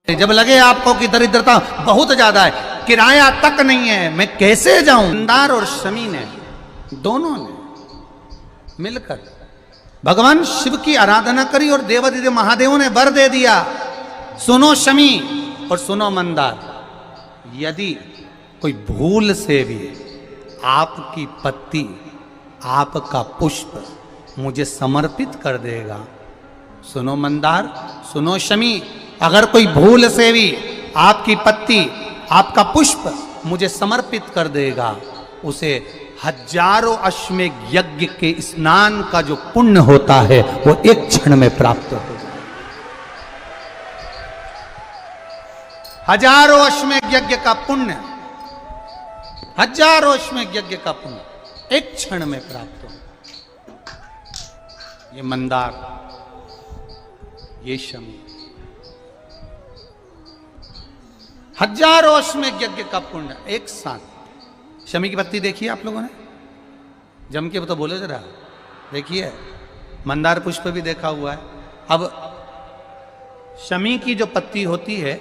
जब लगे आपको कि दरिद्रता बहुत ज्यादा है, किराया तक नहीं है, मैं कैसे जाऊं, मंदार और शमी ने दोनों ने मिलकर भगवान शिव की आराधना करी और देवादिदेव महादेवों ने वर दे दिया। सुनो शमी और सुनो मंदार, यदि कोई भूल से भी आपकी पत्ती, आपका पुष्प मुझे समर्पित कर देगा, सुनो मंदार, सुनो शमी, अगर कोई भूल से भी आपकी पत्ती, आपका पुष्प मुझे समर्पित कर देगा, उसे हजारों अश्वमेध यज्ञ के स्नान का जो पुण्य होता है वो एक क्षण में प्राप्त होगा। हजारों अश्वमेध यज्ञ का पुण्य, हजारों अश्वमेध यज्ञ का पुण्य एक क्षण में प्राप्त होगा। ये मंदार, ये शमी, हजारों अश्वमेध यज्ञ का पुण्य एक साथ। शमी की पत्ती देखिए आप लोगों ने, जम के तो बोले जरा, देखिए मंदार पुष्प भी देखा हुआ है। अब शमी की जो पत्ती होती है,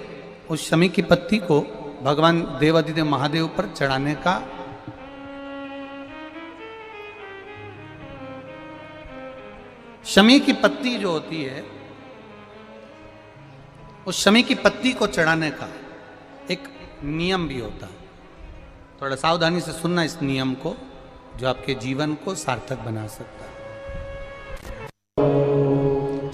उस शमी की पत्ती को भगवान देवादिदेव महादेव पर चढ़ाने का शमी की पत्ती जो होती है, उस शमी की पत्ती को चढ़ाने का एक नियम भी होता है। थोड़ा सावधानी से सुनना इस नियम को, जो आपके जीवन को सार्थक बना सकता है।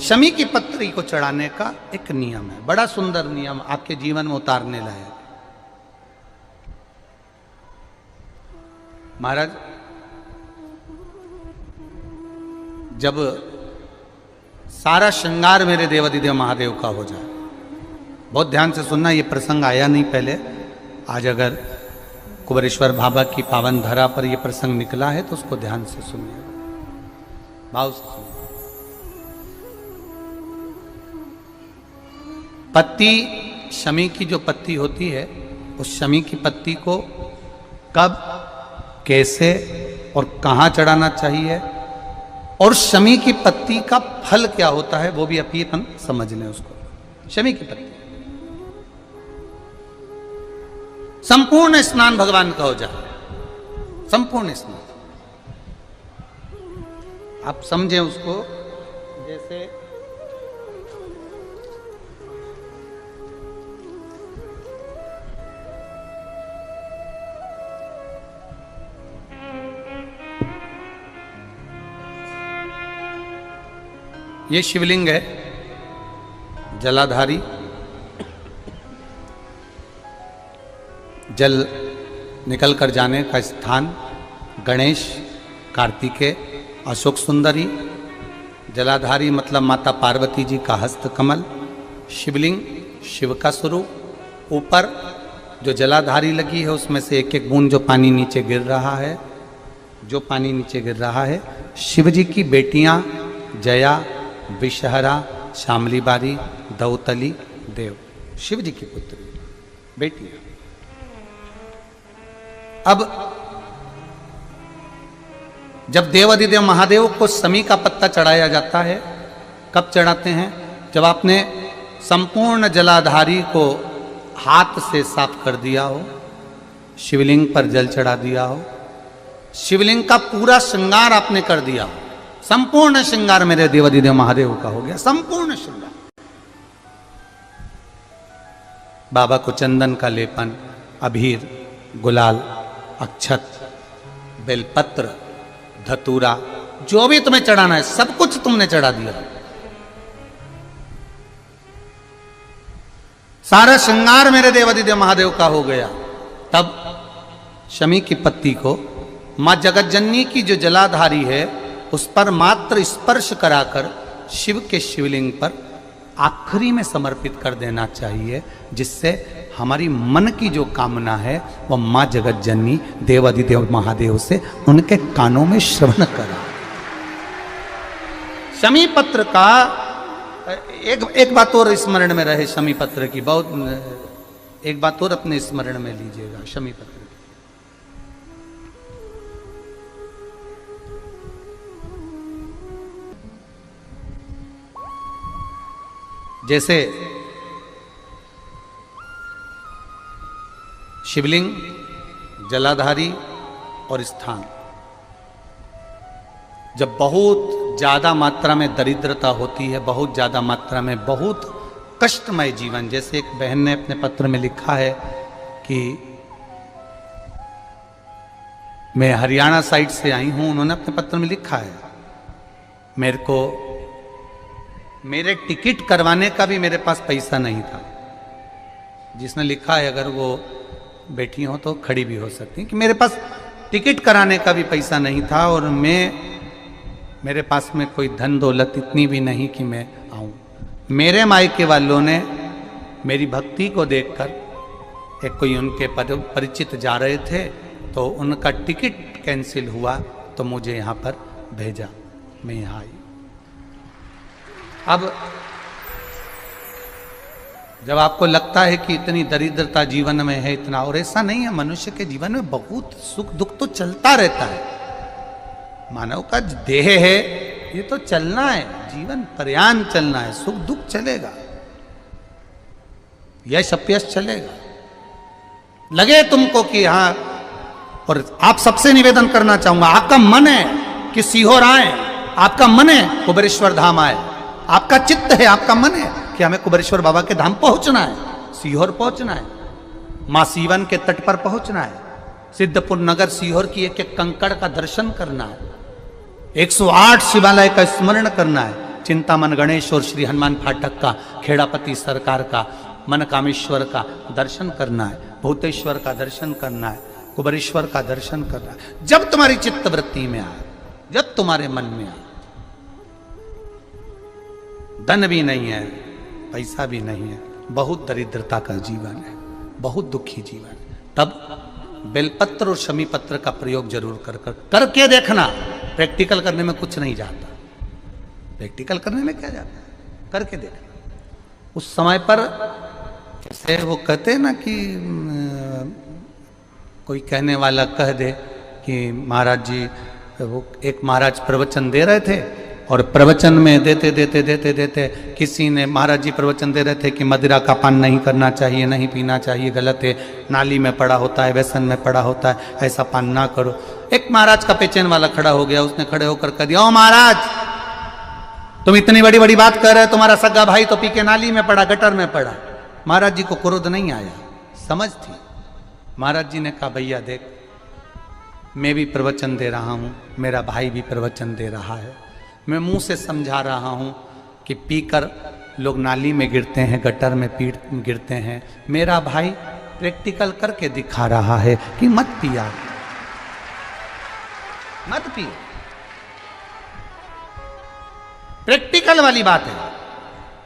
शमी की पत्री को चढ़ाने का एक नियम है, बड़ा सुंदर नियम, आपके जीवन में उतारने लायक। महाराज, जब सारा श्रृंगार मेरे देवादिदेव महादेव का हो जाए, बहुत ध्यान से सुनना, ये प्रसंग आया नहीं पहले, आज अगर कुबेरेश्वर बाबा की पावन धरा पर यह प्रसंग निकला है तो उसको ध्यान से सुनिए, भाव से सुनिए। पत्ती, शमी की जो पत्ती होती है, उस शमी की पत्ती को कब, कैसे और कहां चढ़ाना चाहिए, और शमी की पत्ती का फल क्या होता है, वो भी अपन समझ लें उसको। शमी की पत्ती, संपूर्ण स्नान भगवान का हो जाए, संपूर्ण स्नान, आप समझें उसको। जैसे ये शिवलिंग है, जलाधारी, जल निकल कर जाने का स्थान, गणेश, कार्तिकेय, अशोक सुंदरी, जलाधारी मतलब माता पार्वती जी का हस्त कमल, शिवलिंग, शिव का स्वरूप, ऊपर जो जलाधारी लगी है उसमें से एक एक बूंद जो पानी नीचे गिर रहा है, जो पानी नीचे गिर रहा है, शिव जी की बेटियां जया, विषहरा, शामली बारी, दौतली, देव, शिव जी की पुत्री बेटियां। अब जब देवादिदेव महादेव को शमी का पत्ता चढ़ाया जाता है, कब चढ़ाते हैं, जब आपने संपूर्ण जलाधारी को हाथ से साफ कर दिया हो, शिवलिंग पर जल चढ़ा दिया हो, शिवलिंग का पूरा श्रृंगार आपने कर दिया हो, संपूर्ण श्रृंगार मेरे देवादिदेव महादेव का हो गया, संपूर्ण श्रृंगार। बाबा को चंदन का लेपन, अबीर, गुलाल, अक्षत, बेलपत्र, धतूरा, जो भी तुम्हें चढ़ाना है सब कुछ तुमने चढ़ा दिया, सारा श्रृंगार मेरे देवादिदेव महादेव का हो गया। तब शमी की पत्ती को मां जगत जननी की जो जलाधारी है उस पर मात्र स्पर्श कराकर शिव के शिवलिंग पर आखिरी में समर्पित कर देना चाहिए, जिससे हमारी मन की जो कामना है वह मां जगत जननी देवादिदेव महादेव से उनके कानों में श्रवण करा। शमी पत्र का एक बात और स्मरण में रहे, शमी पत्र की बहुत एक बात और अपने स्मरण में लीजिएगा। शमी पत्र जैसे शिवलिंग, जलाधारी और स्थान। जब बहुत ज़्यादा मात्रा में दरिद्रता होती है, बहुत ज़्यादा मात्रा में बहुत कष्टमय जीवन, जैसे एक बहन ने अपने पत्र में लिखा है कि मैं हरियाणा साइड से आई हूँ, उन्होंने अपने पत्र में लिखा है मेरे को मेरे टिकट करवाने का भी मेरे पास पैसा नहीं था। जिसने लिखा है अगर वो बैठी हो तो खड़ी भी हो सकती है कि मेरे पास टिकट कराने का भी पैसा नहीं था और मेरे पास में कोई धन दौलत इतनी भी नहीं कि मैं आऊँ। मेरे मायके वालों ने मेरी भक्ति को देखकर, एक कोई उनके परिचित जा रहे थे तो उनका टिकट कैंसिल हुआ तो मुझे यहाँ पर भेजा, मैं यहाँ आई। अब जब आपको लगता है कि इतनी दरिद्रता जीवन में है इतना, और ऐसा नहीं है, मनुष्य के जीवन में बहुत सुख दुख तो चलता रहता है। मानव का देह है, ये तो चलना है, जीवन पर्यान चलना है, सुख दुख चलेगा, यश अपयश चलेगा। लगे तुमको कि हाँ, और आप सबसे निवेदन करना चाहूंगा, आपका मन है कि सीहोर आए, आपका मन है कुबेरेश्वर धाम आए, आपका चित्त है, आपका मन है कि हमें कुबेरेश्वर बाबा के धाम पहुंचना है, सीहोर पहुंचना है, मां सीवन के तट पर पहुंचना है, सिद्धपुर नगर सीहोर की एक एक कंकड़ का दर्शन करना है, 108 शिवालय का स्मरण करना है, चिंतामन गणेश और श्री हनुमान फाटक का, खेड़ापति सरकार का, मनकामेश्वर का दर्शन करना है, भूतेश्वर का दर्शन करना है, कुबेरेश्वर का दर्शन करना है। जब तुम्हारी चित्त वृत्ति में आए, जब तुम्हारे मन में आए, धन भी नहीं है, पैसा भी नहीं है, बहुत दरिद्रता का जीवन है, बहुत दुखी जीवन है, तब बेलपत्र और शमी पत्र का प्रयोग जरूर करके देखना। प्रैक्टिकल करने में कुछ नहीं जाता, प्रैक्टिकल करने में क्या जाता है, करके देखना। उस समय पर जैसे वो कहते हैं ना कि कोई कहने वाला कह दे कि महाराज जी, वो एक महाराज प्रवचन दे रहे थे और प्रवचन में देते देते देते देते किसी ने, महाराज जी प्रवचन दे रहे थे कि मदिरा का पान नहीं करना चाहिए, नहीं पीना चाहिए, गलत है, नाली में पड़ा होता है, व्यसन में पड़ा होता है, ऐसा पान ना करो। एक महाराज का पेचेन वाला खड़ा हो गया, उसने खड़े होकर कह दिया, ओ महाराज तुम इतनी बड़ी बड़ी बात कर रहे हो, तुम्हारा सगा भाई तो पी के नाली में पड़ा, गटर में पड़ा। महाराज जी को क्रोध नहीं आया, समझ थी। महाराज जी ने कहा, भैया देख, मैं भी प्रवचन दे रहा हूँ, मेरा भाई भी प्रवचन दे रहा है, मैं मुंह से समझा रहा हूँ कि पीकर लोग नाली में गिरते हैं, गटर में गिरते हैं, मेरा भाई प्रैक्टिकल करके दिखा रहा है कि मत पिया, मत पियो। प्रैक्टिकल वाली बात है।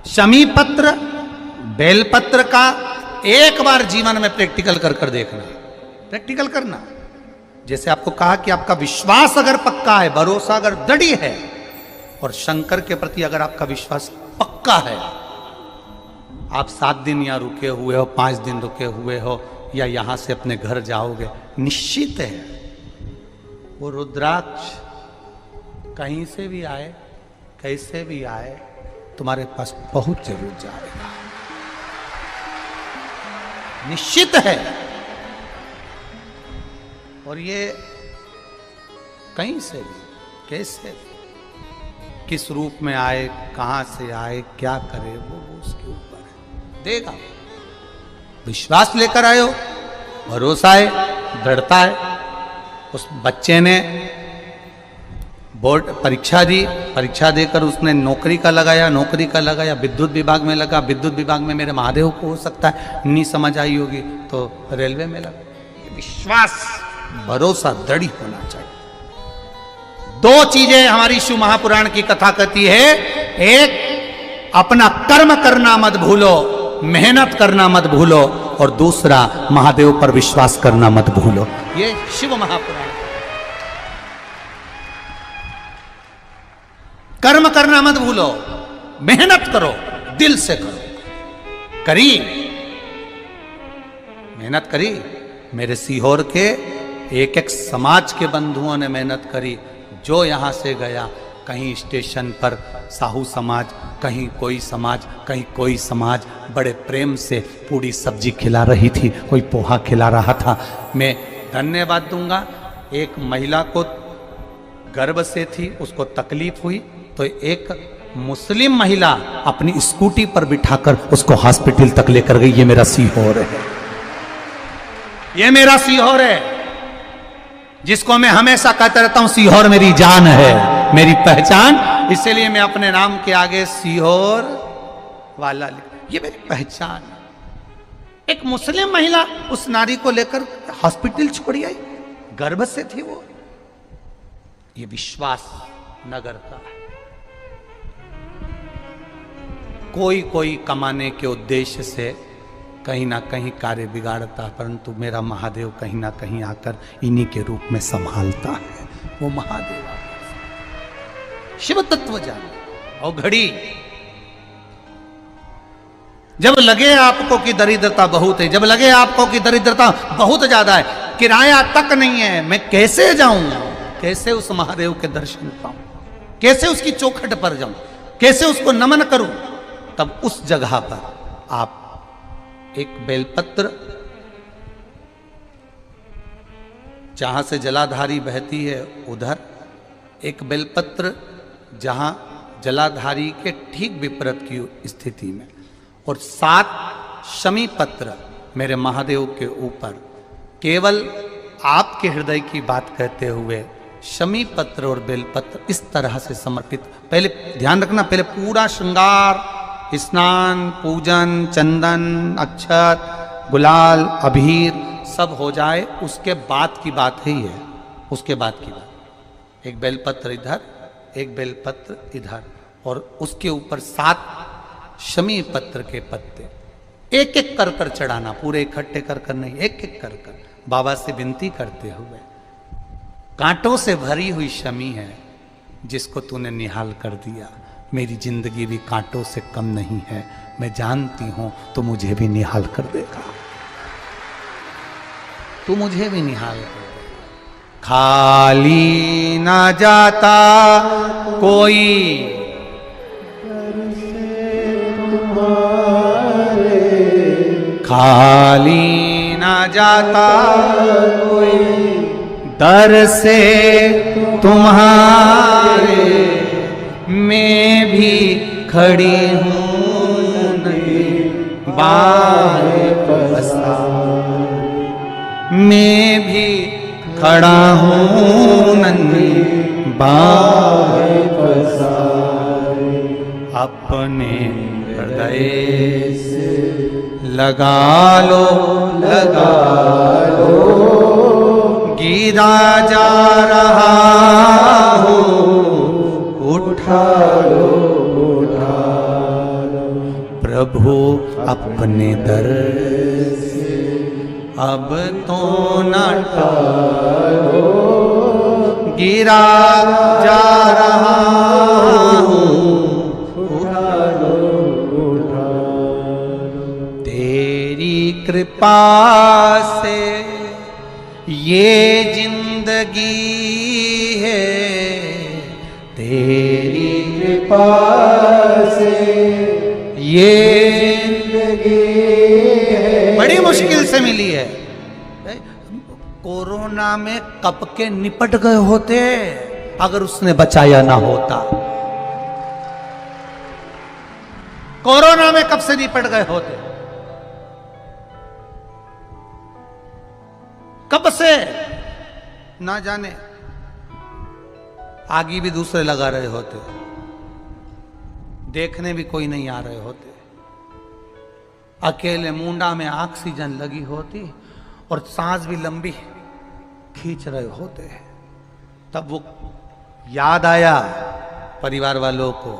शमी पत्र, बेलपत्र का एक बार जीवन में प्रैक्टिकल कर देखना, प्रैक्टिकल करना। जैसे आपको कहा कि आपका विश्वास अगर पक्का है, भरोसा अगर दृढ़ है, और शंकर के प्रति अगर आपका विश्वास पक्का है, आप 7 दिन यहाँ रुके हुए हो, 5 दिन रुके हुए हो, या यहां से अपने घर जाओगे, निश्चित है वो रुद्राक्ष कहीं से भी आए, कैसे भी आए, तुम्हारे पास पहुंच जरूर जाएगा, निश्चित है। और ये कहीं से भी, कैसे भी, किस रूप में आए, कहां से आए, क्या करे, वो उसके ऊपर है, देगा। विश्वास लेकर आए हो, भरोसा है, दृढ़ता है। उस बच्चे ने बोर्ड परीक्षा दी, परीक्षा देकर उसने नौकरी का लगाया, विद्युत विभाग में लगा, विद्युत विभाग में मेरे महादेव को हो सकता है नहीं समझ आई होगी तो रेलवे में लगा। विश्वास, भरोसा दृढ़ होना चाहिए। 2 चीजें हमारी शिव महापुराण की कथा कहती है, एक अपना कर्म करना मत भूलो, मेहनत करना मत भूलो, और दूसरा महादेव पर विश्वास करना मत भूलो। ये शिव महापुराण। कर्म करना मत भूलो, मेहनत करो, दिल से करो। करी, मेहनत करी। मेरे सीहोर के एक एक समाज के बंधुओं ने मेहनत करी। जो यहां से गया, कहीं स्टेशन पर साहू समाज, कहीं कोई समाज, कहीं कोई समाज बड़े प्रेम से पूरी सब्जी खिला रही थी, कोई पोहा खिला रहा था। मैं धन्यवाद दूंगा। एक महिला को गर्भ से थी, उसको तकलीफ हुई तो एक मुस्लिम महिला अपनी स्कूटी पर बिठाकर उसको हॉस्पिटल तक लेकर गई। ये मेरा सीहोर है, ये मेरा सीहोर है, जिसको मैं हमेशा कहता रहता हूं सीहोर मेरी जान है, मेरी पहचान। इसलिए मैं अपने नाम के आगे सीहोर वाला लिख, ये मेरी पहचान है। एक मुस्लिम महिला उस नारी को लेकर हॉस्पिटल छोड़ी आई, गर्भ से थी वो। ये विश्वास नगर का है। कोई कोई कमाने के उद्देश्य से कहीं ना कहीं कार्य बिगाड़ता, परंतु मेरा महादेव कहीं ना कहीं आकर इन्हीं के रूप में संभालता है। वो महादेव शिव तत्व जाने। और घड़ी जब लगे आपको कि दरिद्रता बहुत है, जब लगे आपको कि दरिद्रता बहुत ज्यादा है, किराया तक नहीं है, मैं कैसे जाऊं, कैसे उस महादेव के दर्शन पाऊं, कैसे उसकी चौखट पर जाऊं, कैसे उसको नमन करूं, तब उस जगह पर आप एक बेलपत्र, जहां से जलाधारी बहती है उधर एक बेलपत्र, जहां जलाधारी के ठीक विपरीत की स्थिति में, और 7 शमी पत्र मेरे महादेव के ऊपर, केवल आपके हृदय की बात कहते हुए शमी पत्र और बेलपत्र इस तरह से समर्पित। पहले ध्यान रखना, पहले पूरा श्रृंगार, स्नान, पूजन, चंदन, अक्षत, गुलाल, अबीर सब हो जाए, उसके बाद की बात है ये, उसके बाद की बात। एक बेलपत्र इधर, एक बेलपत्र इधर, और उसके ऊपर 7 शमी पत्र के पत्ते एक एक कर कर चढ़ाना, पूरे इकट्ठे कर कर नहीं, एक एक कर कर बाबा से विनती करते हुए। कांटों से भरी हुई शमी है जिसको तूने निहाल कर दिया, मेरी जिंदगी भी कांटों से कम नहीं है, मैं जानती हूं तो मुझे भी निहाल कर देगा, तू मुझे भी निहाल कर देगा। खाली ना जाता कोई खाली ना जाता कोई दर से तुम्हारे, मैं भी खड़ी हूँ नहीं बाहें पसारे, मैं भी खड़ा हूँ नहीं बाहें पसारे, अपने हृदय से लगा लो गिरा जा रहा हो, उठा लो प्रभु अपने दर से, अब तो न टालो, गिरा जा रहा हो, उठा लो तेरी कृपा से ये जिंदगी है, तेरी कृपा से ये जिंदगी है। बड़ी मुश्किल से मिली है। कोरोना में कब के निपट गए होते अगर उसने बचाया ना होता। कोरोना में कब से निपट गए होते, कब से ना जाने, आगे भी दूसरे लगा रहे होते, देखने भी कोई नहीं आ रहे होते, अकेले मुंडा में ऑक्सीजन लगी होती और सांस भी लंबी खींच रहे होते। तब वो याद आया परिवार वालों को,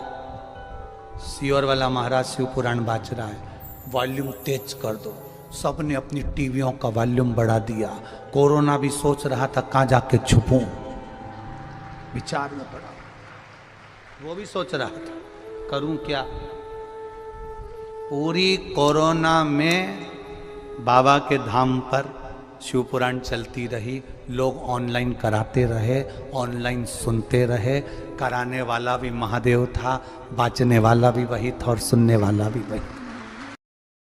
सीओर वाला महाराज शिव पुराण बाज रहा है, वॉल्यूम तेज कर दो। सबने अपनी टीवियों का वॉल्यूम बढ़ा दिया। कोरोना भी सोच रहा था कहां जाके छुपूं, विचार में पड़ा, वो भी सोच रहा था करूं क्या। पूरी कोरोना में बाबा के धाम पर शिव पुराण चलती रही, लोग ऑनलाइन कराते रहे, ऑनलाइन सुनते रहे। कराने वाला भी महादेव था, बाँचने वाला भी वही था और सुनने वाला भी वही था।